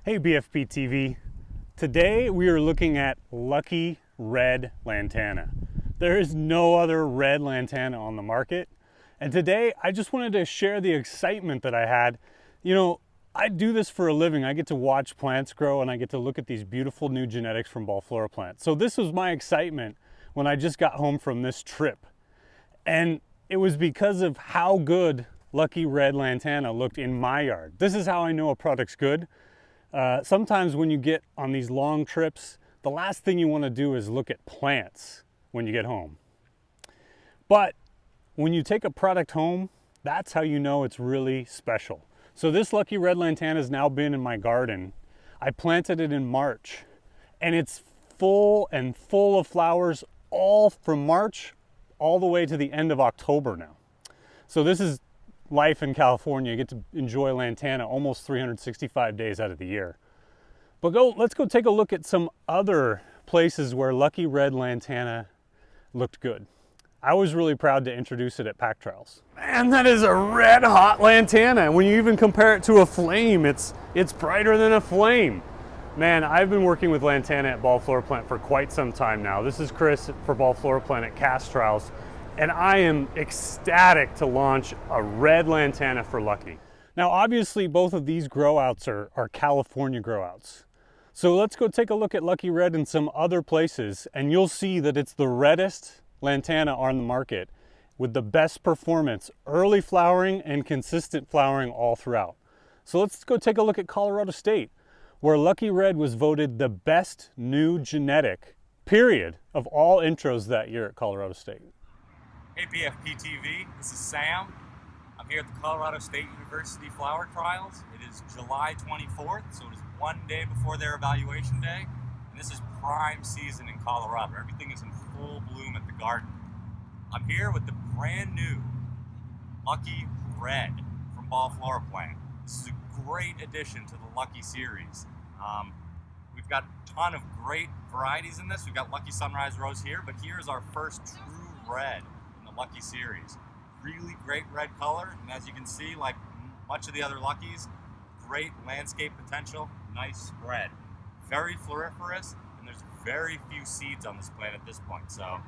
Hey BFP TV. Today we are looking at Lucky Red Lantana. There is no other red lantana on the market. And today I just wanted to share the excitement that I had. You know, I do this for a living. I get to watch plants grow and I get to look at these beautiful new genetics from FloraPlant. So this was my excitement when I just got home from this trip. And it was because of how good Lucky Red Lantana looked in my yard. This is how I know a product's good. Sometimes when you get on these long trips, the last thing you want to do is look at plants when you get home. But when you take a product home, that's how you know it's really special. So this Lucky Red Lantana has now been in my garden. I planted it in March and it's full of flowers all from March all the way to the end of October now. So this is life in California. You get to enjoy lantana almost 365 days out of the year. But let's go take a look at some other places where Lucky Red Lantana looked good. I was really proud to introduce it at Pack Trials. Man, that is a red hot lantana. When you even compare it to a flame, it's brighter than a flame. Man, I've been working with lantana at FloraPlant for quite some time now. This is Kris for FloraPlant at Pack Trials. And I am ecstatic to launch a red lantana for Lucky. Now, obviously, both of these grow outs are California grow outs. So let's go take a look at Lucky Red in some other places, and you'll see that it's the reddest lantana on the market with the best performance, early flowering and consistent flowering all throughout. So let's go take a look at Colorado State, where Lucky Red was voted the best new genetic, period, of all intros that year at Colorado State. Hey BFP TV, this is Sam. I'm here at the Colorado State University Flower Trials. It is July 24th, so it is one day before their evaluation day. And this is prime season in Colorado. Everything is in full bloom at the garden. I'm here with the brand new Lucky Red from FloraPlant. This is a great addition to the Lucky series. We've got a ton of great varieties in this. We've got Lucky Sunrise Rose here, but here's our first true red Lucky series. Really great red color, and as you can see, like much of the other Luckies, great landscape potential, nice spread. Very floriferous, and there's very few seeds on this plant at this point, so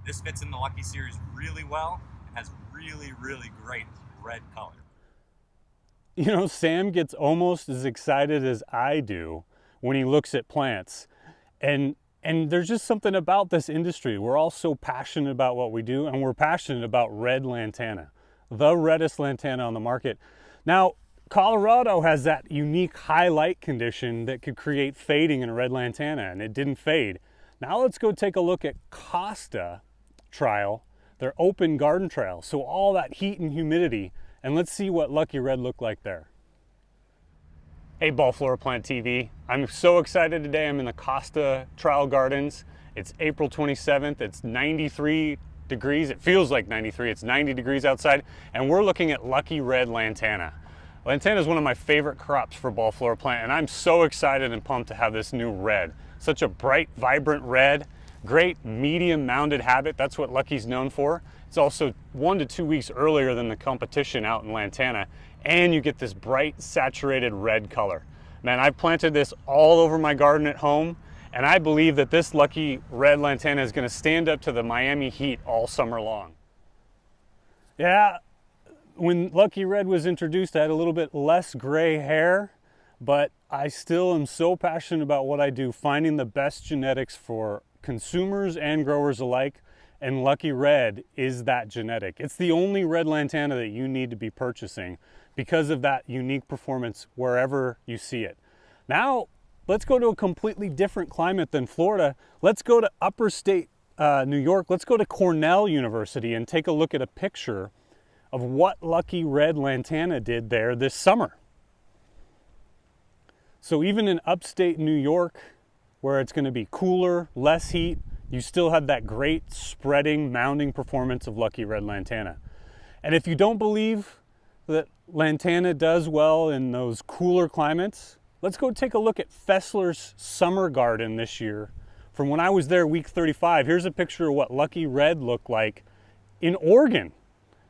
this fits in the Lucky series really well and has really, really great red color. You know, Sam gets almost as excited as I do when he looks at plants. And there's just something about this industry. We're all so passionate about what we do, and we're passionate about red lantana, the reddest lantana on the market. Now, Colorado has that unique high light condition that could create fading in a red lantana, and it didn't fade. Now let's go take a look at Costa trial, their open garden trial. So all that heat and humidity, and let's see what Lucky Red looked like there. Hey FloraPlant TV, I'm so excited today. I'm in the Costa Trial Gardens. It's April 27th, it's 93 degrees. It feels like 93, it's 90 degrees outside, and we're looking at Lucky Red Lantana. Lantana is one of my favorite crops for FloraPlant, and I'm so excited and pumped to have this new red. Such a bright, vibrant red, great medium mounded habit. That's what Lucky's known for. It's also 1 to 2 weeks earlier than the competition out in lantana, and you get this bright, saturated red color. Man, I've planted this all over my garden at home, and I believe that this Lucky Red Lantana is gonna stand up to the Miami heat all summer long. Yeah, when Lucky Red was introduced, I had a little bit less gray hair, but I still am so passionate about what I do, finding the best genetics for consumers and growers alike, and Lucky Red is that genetic. It's the only red lantana that you need to be purchasing because of that unique performance wherever you see it. Now, let's go to a completely different climate than Florida. Let's go to upper state New York. Let's go to Cornell University and take a look at a picture of what Lucky Red Lantana did there this summer. So even in upstate New York, where it's going to be cooler, less heat, you still have that great spreading, mounding performance of Lucky Red Lantana. And if you don't believe that lantana does well in those cooler climates, let's go take a look at Fessler's summer garden this year. From when I was there week 35, here's a picture of what Lucky Red looked like in Oregon,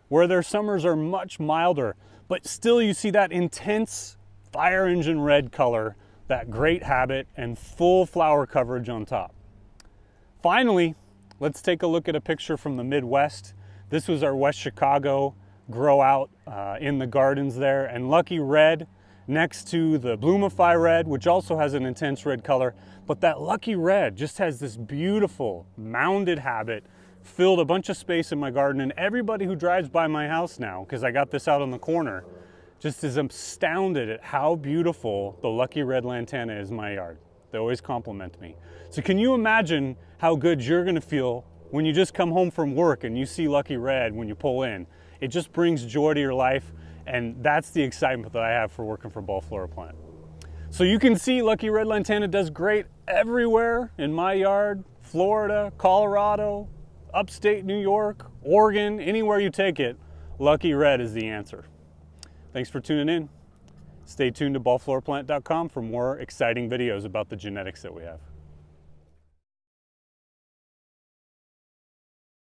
where their summers are much milder, but still you see that intense fire engine red color that great habit, and full flower coverage on top. Finally, let's take a look at a picture from the Midwest. This was our West Chicago grow out in the gardens there, and Lucky Red next to the Bloomify Red, which also has an intense red color, but that Lucky Red just has this beautiful mounded habit, filled a bunch of space in my garden, and everybody who drives by my house now, because I got this out on the corner, just is astounded at how beautiful the Lucky Red Lantana is in my yard. They always compliment me. So can you imagine how good you're gonna feel when you just come home from work and you see Lucky Red when you pull in? It just brings joy to your life, and that's the excitement that I have for working for Ball FloraPlant. So you can see Lucky Red Lantana does great everywhere in my yard, Florida, Colorado, upstate New York, Oregon, anywhere you take it, Lucky Red is the answer. Thanks for tuning in. Stay tuned to ballfloraplant.com for more exciting videos about the genetics that we have.